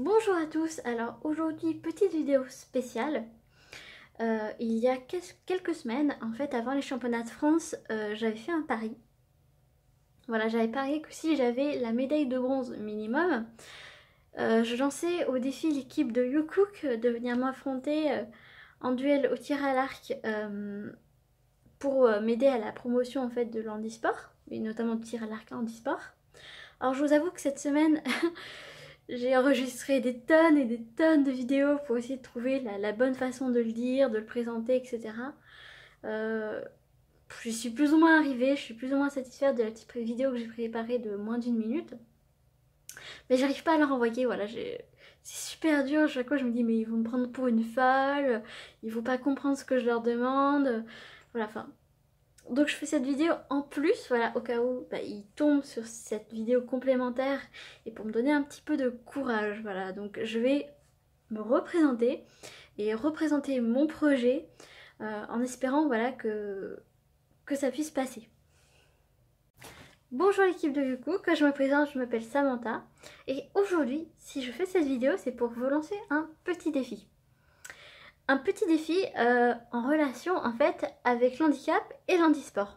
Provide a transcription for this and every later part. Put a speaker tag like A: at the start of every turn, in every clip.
A: Bonjour à tous, alors aujourd'hui petite vidéo spéciale. Il y a quelques semaines, en fait avant les championnats de France, j'avais fait un pari. Voilà, j'avais parié que si j'avais la médaille de bronze minimum, je lançais au défi l'équipe de YouCook de venir m'affronter en duel au tir à l'arc pour m'aider à la promotion en fait de l'handisport, et notamment de tir à l'arc handisport. Alors je vous avoue que cette semaine, j'ai enregistré des tonnes et des tonnes de vidéos pour essayer de trouver la bonne façon de le dire, de le présenter, etc. J'y suis plus ou moins arrivée, je suis plus ou moins satisfaite de la petite vidéo que j'ai préparée de moins d'1 minute. Mais j'arrive pas à leur envoyer, voilà, c'est super dur, chaque fois je me dis mais ils vont me prendre pour une folle, ils vont pas comprendre ce que je leur demande, voilà, enfin... Donc je fais cette vidéo en plus, voilà, au cas où ils tombent sur cette vidéo complémentaire et pour me donner un petit peu de courage, voilà. Donc je vais me représenter et représenter mon projet en espérant, voilà, que ça puisse passer. Bonjour l'équipe de YouCook, je me présente, je m'appelle Samantha et aujourd'hui, si je fais cette vidéo, c'est pour vous lancer un petit défi. Un petit défi en relation en fait avec l'handicap et l'handisport.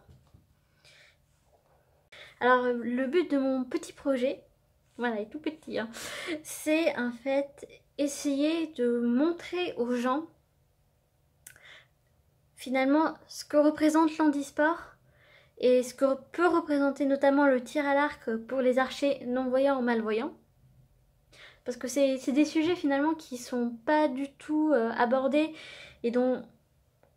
A: Alors le but de mon petit projet, voilà, il est tout petit, hein, c'est en fait essayer de montrer aux gens finalement ce que représente l'handisport et ce que peut représenter notamment le tir à l'arc pour les archers non-voyants ou malvoyants. Parce que c'est des sujets finalement qui sont pas du tout abordés et dont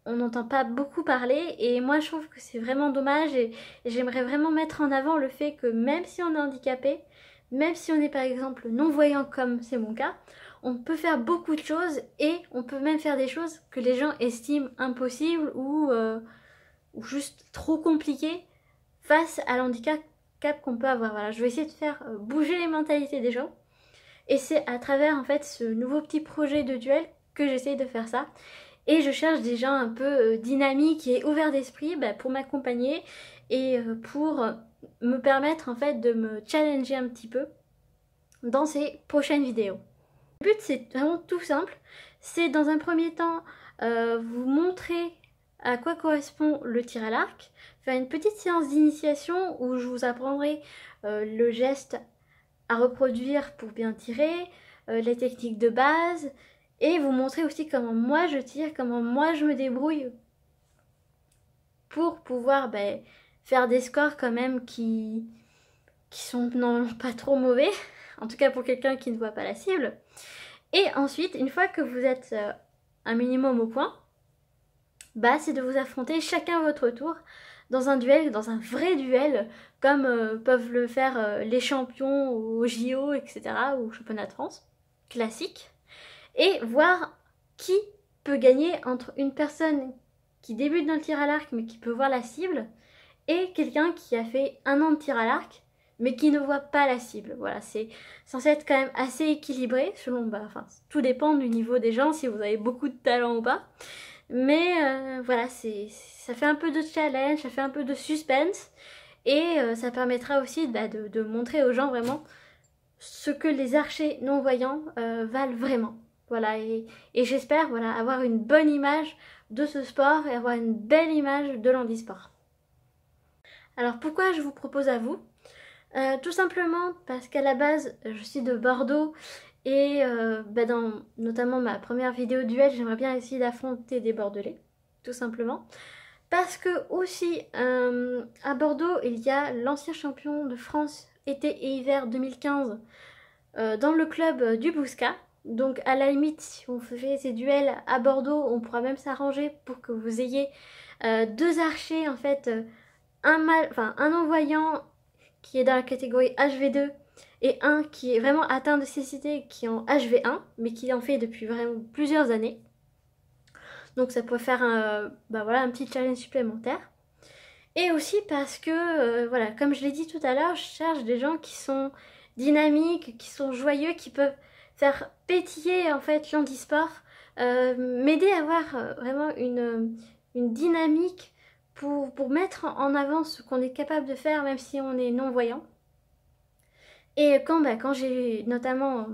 A: on n'entend pas beaucoup parler. Et moi je trouve que c'est vraiment dommage et j'aimerais vraiment mettre en avant le fait que même si on est handicapé, même si on est par exemple non-voyant comme c'est mon cas, on peut faire beaucoup de choses et on peut même faire des choses que les gens estiment impossibles ou juste trop compliquées face à l'handicap qu'on peut avoir. Voilà, je vais essayer de faire bouger les mentalités des gens. Et c'est à travers en fait ce nouveau petit projet de duel que j'essaye de faire ça. Et je cherche des gens un peu dynamiques et ouverts d'esprit pour m'accompagner et pour me permettre en fait de me challenger un petit peu dans ces prochaines vidéos. Le but c'est vraiment tout simple, c'est dans un premier temps vous montrer à quoi correspond le tir à l'arc, faire une petite séance d'initiation où je vous apprendrai le geste à reproduire pour bien tirer, les techniques de base, et vous montrer aussi comment moi je tire, comment moi je me débrouille pour pouvoir faire des scores quand même qui sont non pas trop mauvais, en tout cas pour quelqu'un qui ne voit pas la cible. Et ensuite, une fois que vous êtes un minimum au point, c'est de vous affronter chacun à votre tour dans un duel, dans un vrai duel, comme peuvent le faire les champions au JO, etc., ou au championnat de France, classique, et voir qui peut gagner entre une personne qui débute dans le tir à l'arc mais qui peut voir la cible, et quelqu'un qui a fait 1 an de tir à l'arc mais qui ne voit pas la cible. Voilà, c'est censé être quand même assez équilibré, selon, tout dépend du niveau des gens, si vous avez beaucoup de talent ou pas. Mais voilà, ça fait un peu de challenge, ça fait un peu de suspense et ça permettra aussi de montrer aux gens vraiment ce que les archers non-voyants valent vraiment. Voilà, et j'espère avoir une bonne image de ce sport et avoir une belle image de l'handisport. Alors pourquoi je vous propose à vous ? Tout simplement parce qu'à la base, je suis de Bordeaux et dans notamment ma première vidéo duel, j'aimerais bien essayer d'affronter des Bordelais, tout simplement. Parce que aussi, à Bordeaux, il y a l'ancien champion de France été et hiver 2015 dans le club du Bouscat. Donc à la limite, si on fait ces duels à Bordeaux, on pourra même s'arranger pour que vous ayez 2 archers, en fait, un non-voyant qui est dans la catégorie HV2 et un qui est vraiment atteint de cécité qui est en HV1 mais qui en fait depuis vraiment plusieurs années. Donc ça peut faire un petit challenge supplémentaire. Et aussi parce que comme je l'ai dit tout à l'heure, je cherche des gens qui sont dynamiques, qui sont joyeux, qui peuvent faire pétiller en fait l'handisport, m'aider à avoir vraiment une dynamique pour mettre en avant ce qu'on est capable de faire même si on est non-voyant. Et quand j'ai notamment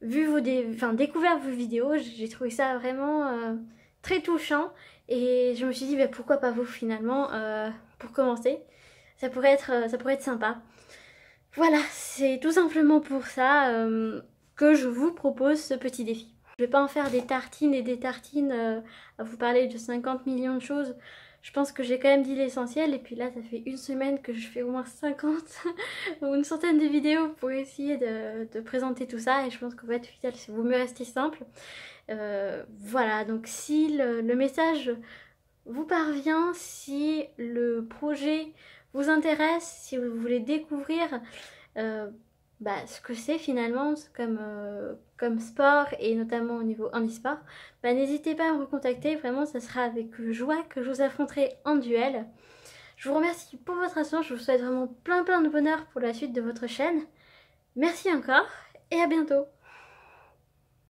A: découvert vos vidéos, j'ai trouvé ça vraiment très touchant et je me suis dit bah, pourquoi pas vous finalement pour commencer, ça pourrait être sympa. Voilà, c'est tout simplement pour ça que je vous propose ce petit défi. Je vais pas en faire des tartines et des tartines à vous parler de 50 millions de choses. Je pense que j'ai quand même dit l'essentiel et puis là ça fait une semaine que je fais au moins 50 ou une centaine de vidéos pour essayer de présenter tout ça et je pense qu'en fait final c'est vaut mieux rester simple. Voilà, donc si le message vous parvient, si le projet vous intéresse, si vous voulez découvrir ce que c'est finalement comme sport et notamment au niveau handisport, n'hésitez pas à me recontacter, vraiment ça sera avec joie que je vous affronterai en duel. Je vous remercie pour votre attention, je vous souhaite vraiment plein de bonheur pour la suite de votre chaîne. Merci encore et à bientôt.